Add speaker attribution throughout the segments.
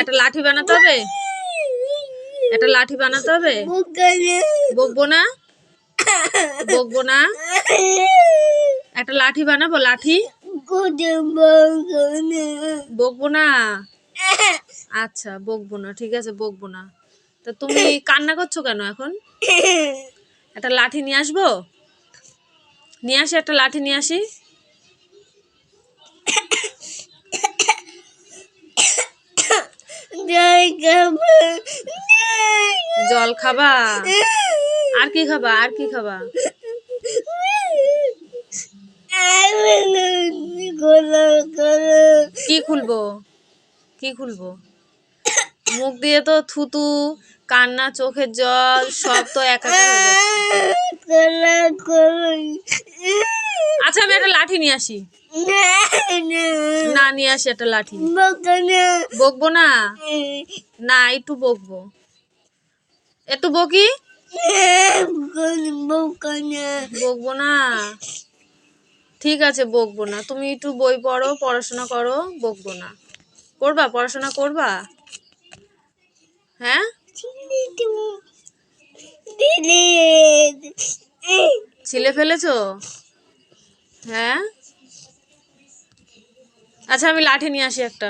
Speaker 1: একটা লাঠি বানাতে হবে, একটা লাঠি বানাতে হবে। বকবো না, বকবো না, একটা লাঠি বানাবো, লাঠি। বকবো না, আচ্ছা বকবো না, ঠিক আছে বকবো না। তা তুমি কান্না করছো কেন এখন? একটা লাঠি নিয়ে আসবো, নিয়ে আসি, একটা লাঠি নিয়ে আসি। জল খাবা? আর কি খাবা, আর কি খাবা? কি খুলবো, কি খুলবো? মুখ দিয়ে তো থুতু, কান্না, চোখের জল সব তো একাকার হয়ে যাচ্ছে। আচ্ছা আমি একটা লাঠি নিয়ে আসি। না নিয়ে আসি একটা লাঠি। বকবো না, না একটু বকবো, একটু বকি। বকবো না, ঠিক আছে বকবো না। তুমি একটু বই পড়ো, পড়াশোনা করো, বকবো না। করবা, পড়াশোনা করবা? হ্যাঁ, ছিলে ফেলেছো? হ্যাঁ, আচ্ছা আমি লাঠি নিয়ে আসি একটা।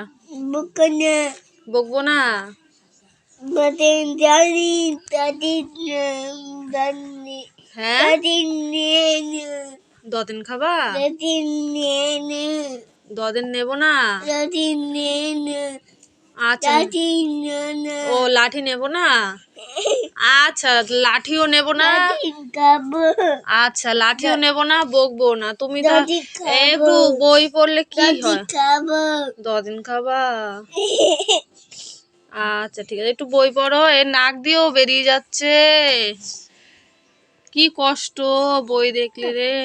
Speaker 1: বকবো না, হ্যাঁ দদিন খাবা? দদিন নেবো না, আচ্ছা ও লাঠি নেবো না, আচ্ছা লাঠিও নেবো না, আচ্ছা লাঠিও নেবো না, বকবো না। তুমি তো একটু বই পড়লে কি হয়? দদিন খাবা? আচ্ছা ঠিক আছে, একটু বই পড়ো। এর নাক দিয়েও বেরিয়ে যাচ্ছে, কি কষ্ট বই দেখলে রে।